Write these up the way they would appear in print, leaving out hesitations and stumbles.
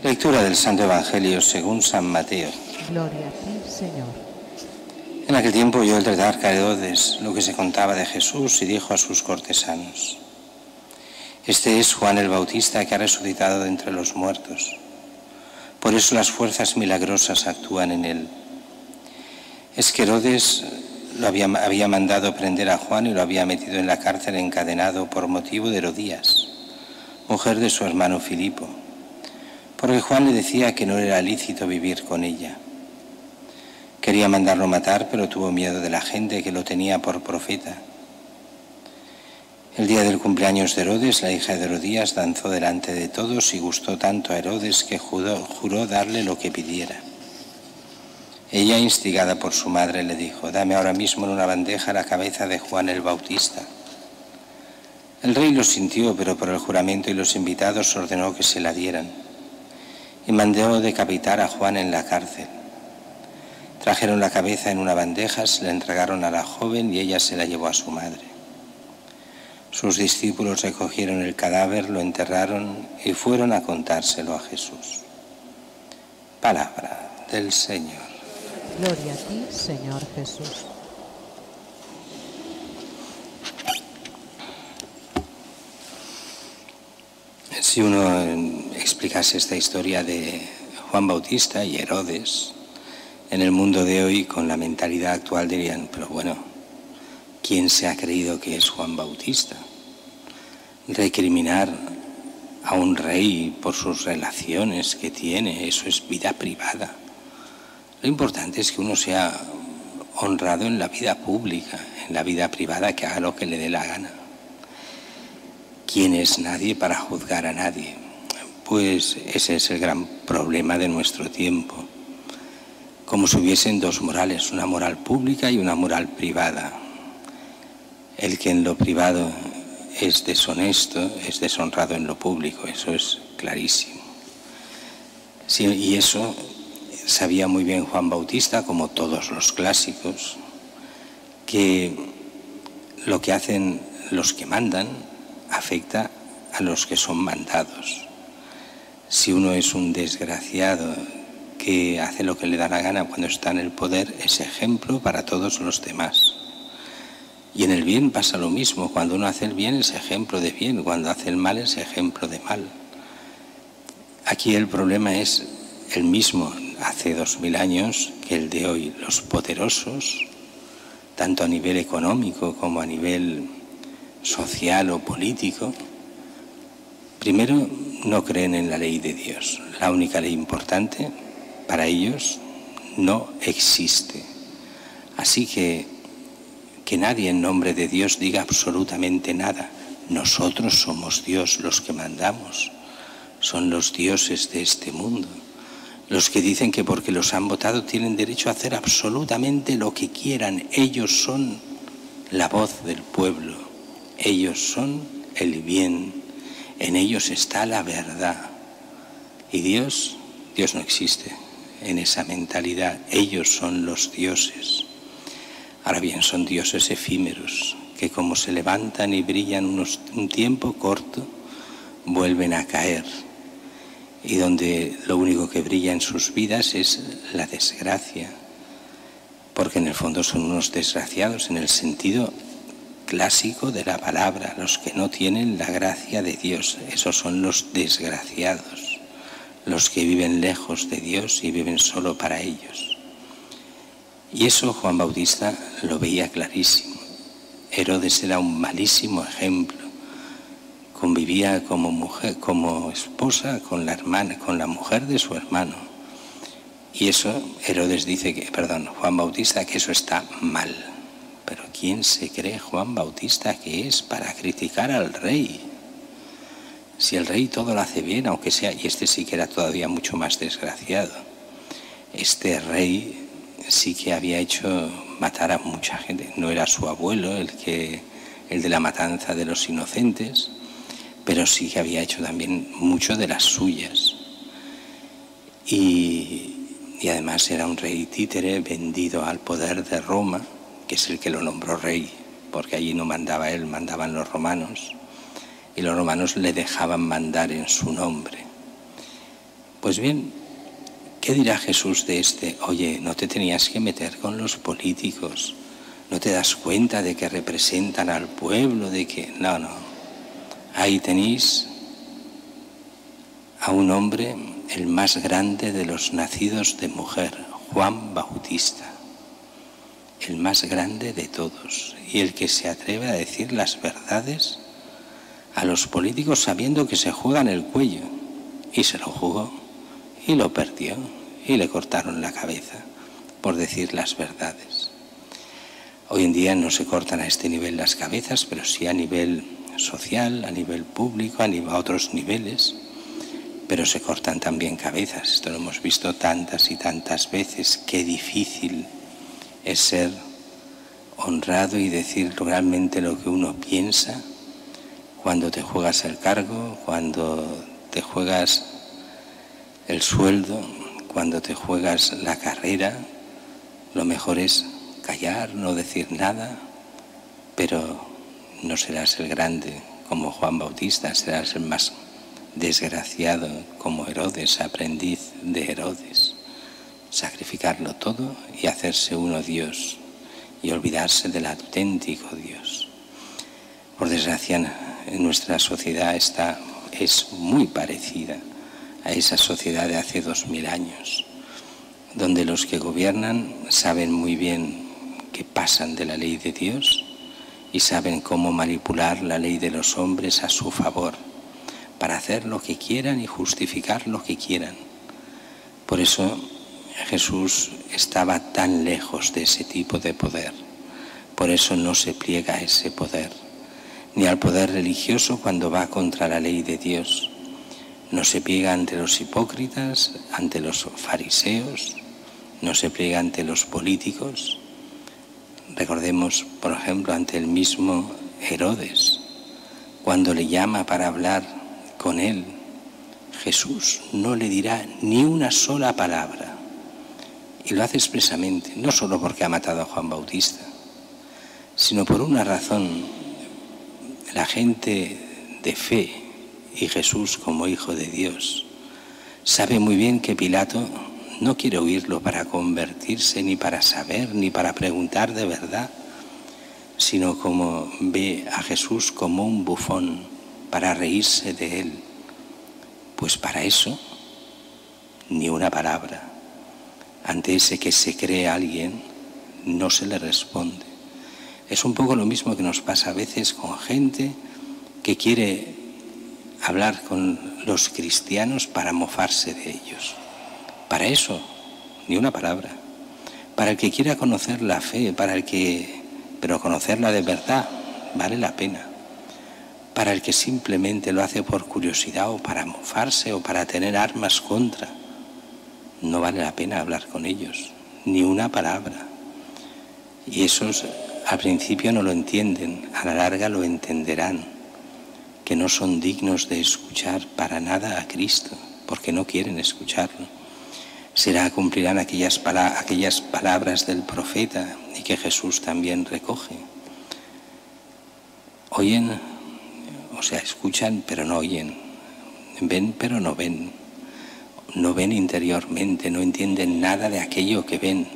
Lectura del Santo Evangelio según San Mateo. Gloria a ti, Señor. En aquel tiempo oyó el tetrarca Herodes lo que se contaba de Jesús y dijo a sus cortesanos: Este es Juan el Bautista, que ha resucitado de entre los muertos. Por eso las fuerzas milagrosas actúan en él. Es que Herodes había mandado prender a Juan y lo había metido en la cárcel encadenado por motivo de Herodías, mujer de su hermano Filipo, porque Juan le decía que no era lícito vivir con ella. Quería mandarlo matar, pero tuvo miedo de la gente, que lo tenía por profeta. El día del cumpleaños de Herodes, la hija de Herodías danzó delante de todos y gustó tanto a Herodes que juró darle lo que pidiera. Ella, instigada por su madre, le dijo: Dame ahora mismo en una bandeja la cabeza de Juan el Bautista. El rey lo sintió, pero por el juramento y los invitados ordenó que se la dieran, y mandó decapitar a Juan en la cárcel. Trajeron la cabeza en una bandeja, se la entregaron a la joven y ella se la llevó a su madre. Sus discípulos recogieron el cadáver, lo enterraron y fueron a contárselo a Jesús. Palabra del Señor. Gloria a ti, Señor Jesús. Si uno explicase esta historia de Juan Bautista y Herodes en el mundo de hoy con la mentalidad actual, dirían: pero bueno, ¿quién se ha creído que es Juan Bautista? Recriminar a un rey por sus relaciones que tiene, eso es vida privada. Lo importante es que uno sea honrado en la vida pública, en la vida privada, que haga lo que le dé la gana. ¿Quién es nadie para juzgar a nadie? Pues ese es el gran problema de nuestro tiempo. Como si hubiesen dos morales, una moral pública y una moral privada. El que en lo privado es deshonesto, es deshonrado en lo público, eso es clarísimo. Sí, y eso sabía muy bien Juan Bautista, como todos los clásicos, que lo que hacen los que mandan afecta a los que son mandados. Si uno es un desgraciado que hace lo que le da la gana cuando está en el poder, es ejemplo para todos los demás. Y en el bien pasa lo mismo. Cuando uno hace el bien es ejemplo de bien, cuando hace el mal es ejemplo de mal. Aquí el problema es el mismo hace 2000 años que el de hoy. Los poderosos, tanto a nivel económico como a nivel social o político, primero no creen en la ley de Dios. La única ley importante para ellos no existe. Así que nadie en nombre de Dios diga absolutamente nada. Nosotros somos Dios, los que mandamos. Son los dioses de este mundo. Los que dicen que porque los han votado tienen derecho a hacer absolutamente lo que quieran. Ellos son la voz del pueblo. Ellos son el bien. En ellos está la verdad. Y Dios no existe en esa mentalidad. Ellos son los dioses. Ahora bien, son dioses efímeros, que como se levantan y brillan un tiempo corto, vuelven a caer. Y donde lo único que brilla en sus vidas es la desgracia. Porque en el fondo son unos desgraciados en el sentido clásico de la palabra. Los que no tienen la gracia de Dios, esos son los desgraciados. Los que viven lejos de Dios y viven solo para ellos. Y eso Juan Bautista lo veía clarísimo. Herodes era un malísimo ejemplo. Convivía como mujer, como esposa con la mujer de su hermano. Y eso Herodes dice Juan Bautista, que eso está mal. Pero ¿quién se cree Juan Bautista que es para criticar al rey? Si el rey todo lo hace bien, aunque sea, y este sí que era todavía mucho más desgraciado. Este rey sí que había hecho matar a mucha gente. No era su abuelo el de la matanza de los inocentes, pero sí que había hecho también mucho de las suyas. Y además era un rey títere vendido al poder de Roma, que es el que lo nombró rey, porque allí no mandaba él, mandaban los romanos, y los romanos le dejaban mandar en su nombre. Pues bien, ¿qué dirá Jesús de este? Oye, no te tenías que meter con los políticos, no te das cuenta de que representan al pueblo, de que... No, no. Ahí tenéis a un hombre, el más grande de los nacidos de mujer, Juan Bautista, el más grande de todos, y el que se atreve a decir las verdades a los políticos sabiendo que se juegan el cuello, y se lo jugó, y lo perdió, y le cortaron la cabeza por decir las verdades. Hoy en día no se cortan a este nivel las cabezas, pero sí a nivel social, a nivel público, a otros niveles, pero se cortan también cabezas. Esto lo hemos visto tantas y tantas veces. Qué difícil es ser honrado y decir realmente lo que uno piensa cuando te juegas el cargo, cuando te juegas el sueldo, cuando te juegas la carrera. Lo mejor es callar, no decir nada, pero no serás el grande como Juan Bautista, serás el más desgraciado como Herodes, aprendiz de Herodes. Sacrificarlo todo y hacerse uno Dios y olvidarse del auténtico Dios. Por desgracia, en nuestra sociedad es muy parecida a esa sociedad de hace 2000 años, donde los que gobiernan saben muy bien que pasan de la ley de Dios y saben cómo manipular la ley de los hombres a su favor para hacer lo que quieran y justificar lo que quieran. Por eso Jesús estaba tan lejos de ese tipo de poder. Por eso no se pliega a ese poder, ni al poder religioso cuando va contra la ley de Dios. No se pliega ante los hipócritas, ante los fariseos, no se pliega ante los políticos. Recordemos, por ejemplo, ante el mismo Herodes, cuando le llama para hablar con él, Jesús no le dirá ni una sola palabra. Y lo hace expresamente, no solo porque ha matado a Juan Bautista, sino por una razón. La gente de fe y Jesús como Hijo de Dios sabe muy bien que Pilato no quiere oírlo para convertirse, ni para saber, ni para preguntar de verdad, sino como ve a Jesús como un bufón para reírse de él. Pues para eso, ni una palabra. Ante ese que se cree alguien, no se le responde. Es un poco lo mismo que nos pasa a veces con gente que quiere hablar con los cristianos para mofarse de ellos. Para eso, ni una palabra. Para el que quiera conocer la fe, pero conocerla de verdad, vale la pena. Para el que simplemente lo hace por curiosidad o para mofarse o para tener armas contra, no vale la pena hablar con ellos, ni una palabra. Y esos al principio no lo entienden, a la larga lo entenderán, que no son dignos de escuchar para nada a Cristo, porque no quieren escucharlo. Cumplirán aquellas palabras del profeta y que Jesús también recoge. Oyen, escuchan pero no oyen, ven pero no ven, no ven interiormente, no entienden nada de aquello que ven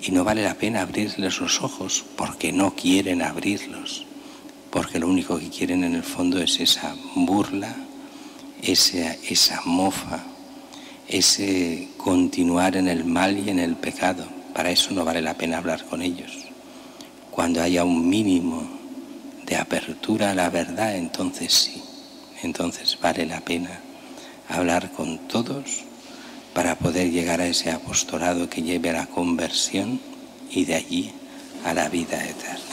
y no vale la pena abrirles los ojos porque no quieren abrirlos, porque lo único que quieren en el fondo es esa burla, esa mofa, ese continuar en el mal y en el pecado. Para eso no vale la pena hablar con ellos. Cuando haya un mínimo de apertura a la verdad, entonces sí, entonces vale la pena hablar con todos para poder llegar a ese apostolado que lleve a la conversión y de allí a la vida eterna.